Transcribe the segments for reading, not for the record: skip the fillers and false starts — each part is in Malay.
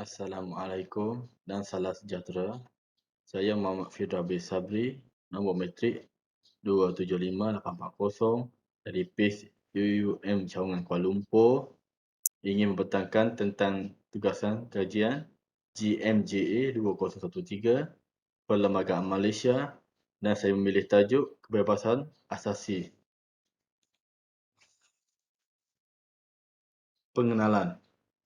Assalamualaikum dan salam sejahtera. Saya Muhammad Fidra bin Sabri, nombor matrik 275840 dari PIS UUM Cawangan Kuala Lumpur, ingin membentangkan tentang tugasan kajian GMJA 2013 Perlembagaan Malaysia, dan saya memilih tajuk Kebebasan Asasi. Pengenalan.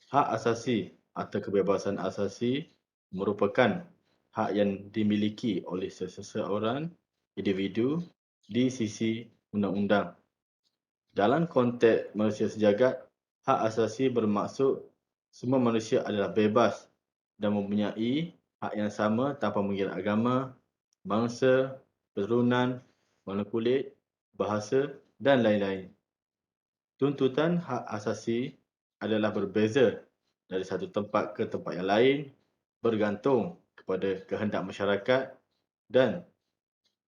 Hak asasi atau kebebasan asasi merupakan hak yang dimiliki oleh seseorang individu di sisi undang-undang. Dalam konteks manusia sejagat, hak asasi bermaksud semua manusia adalah bebas dan mempunyai hak yang sama tanpa mengira agama, bangsa, keturunan, warna kulit, bahasa dan lain-lain. Tuntutan hak asasi adalah berbeza dari satu tempat ke tempat yang lain bergantung kepada kehendak masyarakat, dan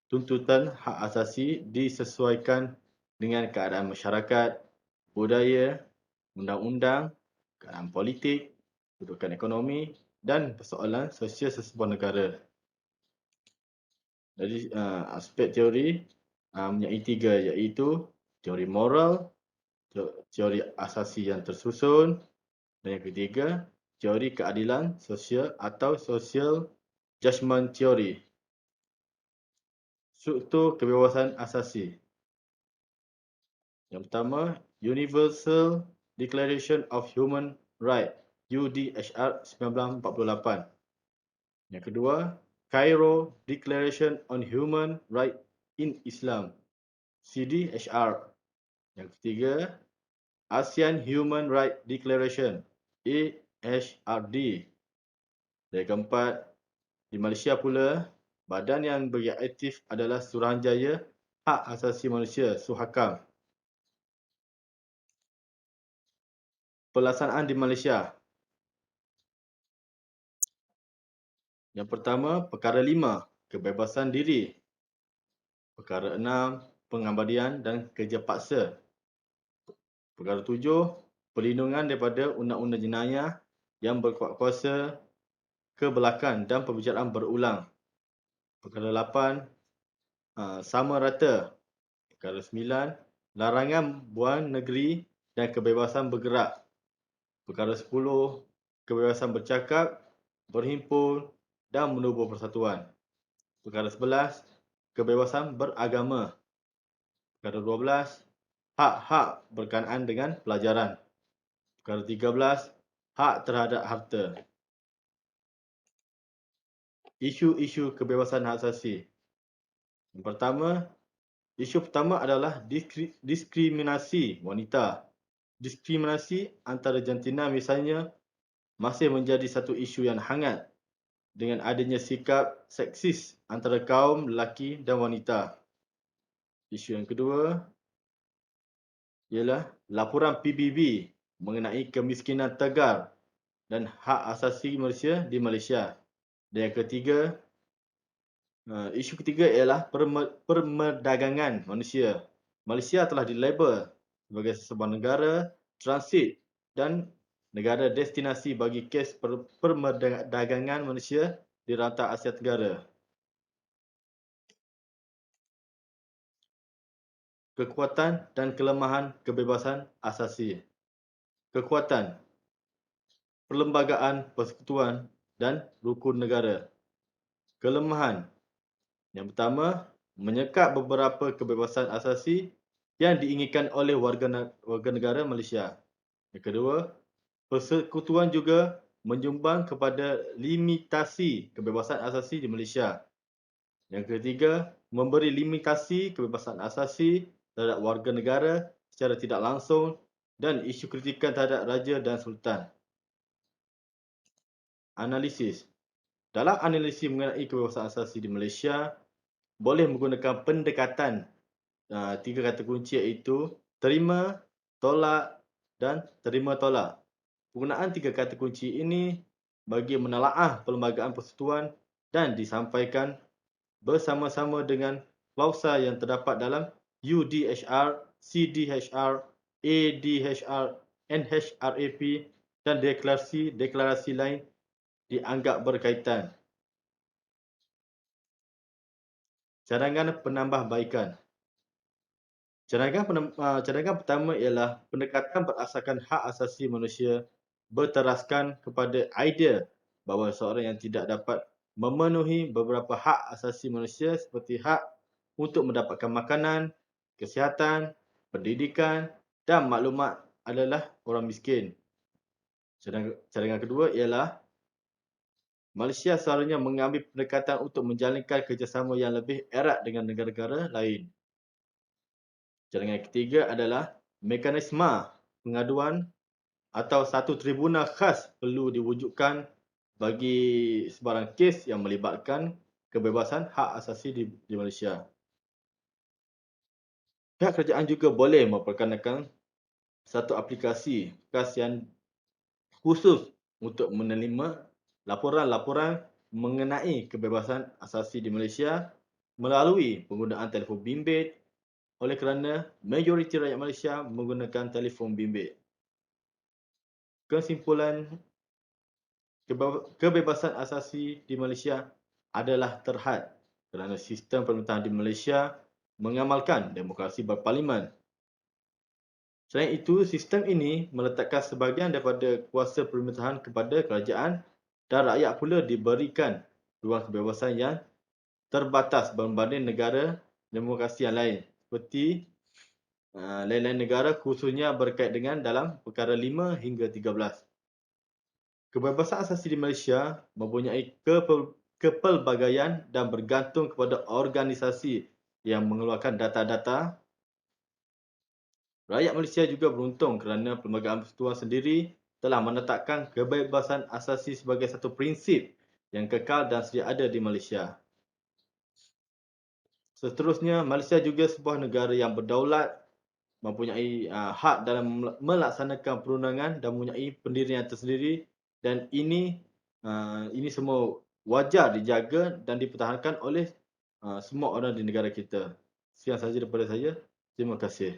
tuntutan hak asasi disesuaikan dengan keadaan masyarakat, budaya, undang-undang, keadaan politik, kedudukan ekonomi dan persoalan sosial sesebuah negara. Jadi aspek teori mempunyai tiga, iaitu teori moral, teori asasi yang tersusun, dan yang ketiga, teori keadilan sosial atau social judgment theory. Struktur kebebasan asasi. Yang pertama, Universal Declaration of Human Rights, UDHR 1948. Yang kedua, Cairo Declaration on Human Rights in Islam, CDHR. Yang ketiga, ASEAN Human Rights Declaration, AHRD. Dan yang keempat, di Malaysia pula, badan yang beraktif adalah Suruhanjaya Hak Asasi Manusia, Suhakam. Pelaksanaan di Malaysia. Yang pertama, perkara 5, kebebasan diri. Perkara 6, pengabdian dan kerja paksa. Perkara 7, perlindungan daripada undang-undang jenayah yang berkuasa ke belakang dan pembicaraan berulang. Perkara 8, sama rata. Perkara 9, larangan buang negeri dan kebebasan bergerak. Perkara 10, kebebasan bercakap, berhimpun dan menubuh persatuan. Perkara 11, kebebasan beragama. Perkara 12, hak-hak berkenaan dengan pelajaran. Perkara 13, hak terhadap harta. Isu-isu kebebasan hak asasi. Yang pertama, isu pertama adalah diskriminasi wanita. Diskriminasi antara jantina misalnya masih menjadi satu isu yang hangat dengan adanya sikap seksis antara kaum lelaki dan wanita. Isu yang kedua ialah laporan PBB mengenai kemiskinan tegar dan hak asasi manusia di Malaysia. Dan yang ketiga, isu ketiga ialah perdagangan manusia. Malaysia telah dilabel sebagai sebuah negara transit dan negara destinasi bagi kes perdagangan manusia di rantau Asia Tenggara. Kekuatan dan kelemahan kebebasan asasi. Kekuatan, perlembagaan persekutuan dan rukun negara. Kelemahan, yang pertama, menyekat beberapa kebebasan asasi yang diinginkan oleh warga negara Malaysia. Yang kedua, persekutuan juga menyumbang kepada limitasi kebebasan asasi di Malaysia. Yang ketiga, memberi limitasi kebebasan asasi terhadap warga negara secara tidak langsung dan isu kritikan terhadap Raja dan Sultan. Analisis. Dalam analisis mengenai kebebasan asasi di Malaysia, boleh menggunakan pendekatan tiga kata kunci, iaitu terima, tolak dan terima tolak. Penggunaan tiga kata kunci ini bagi menelaah perlembagaan persekutuan dan disampaikan bersama-sama dengan klausa yang terdapat dalam UDHR, CDHR, ADHR, NHRAP dan deklarasi lain dianggap berkaitan. Cadangan penambahbaikan. Cadangan pertama ialah pendekatan berasaskan hak asasi manusia berteraskan kepada idea bahawa seorang yang tidak dapat memenuhi beberapa hak asasi manusia seperti hak untuk mendapatkan makanan, kesihatan, pendidikan dan maklumat adalah orang miskin. Cadangan kedua ialah Malaysia seharusnya mengambil pendekatan untuk menjalinkan kerjasama yang lebih erat dengan negara-negara lain. Cadangan ketiga adalah mekanisme pengaduan atau satu tribunal khas perlu diwujudkan bagi sebarang kes yang melibatkan kebebasan hak asasi di Malaysia. Pihak kerajaan juga boleh memperkenalkan satu aplikasi khas yang khusus untuk menerima laporan-laporan mengenai kebebasan asasi di Malaysia melalui penggunaan telefon bimbit oleh kerana majoriti rakyat Malaysia menggunakan telefon bimbit. Kesimpulan, kebebasan asasi di Malaysia adalah terhad kerana sistem pemerintahan di Malaysia mengamalkan demokrasi berparlimen. Selain itu, sistem ini meletakkan sebahagian daripada kuasa pemerintahan kepada kerajaan dan rakyat pula diberikan ruang kebebasan yang terbatas berbanding negara demokrasi yang lain seperti lain-lain negara khususnya berkait dengan dalam perkara 5 hingga 13. Kebebasan asasi di Malaysia mempunyai kepelbagaian dan bergantung kepada organisasi yang mengeluarkan data-data. Rakyat Malaysia juga beruntung kerana Perlembagaan Persekutuan sendiri telah menetapkan kebebasan asasi sebagai satu prinsip yang kekal dan sedia ada di Malaysia. Seterusnya, Malaysia juga sebuah negara yang berdaulat, mempunyai hak dalam melaksanakan perundangan dan mempunyai pendirian tersendiri, dan ini semua wajar dijaga dan dipertahankan oleh semua orang di negara kita. Sekian sahaja daripada saya. Terima kasih.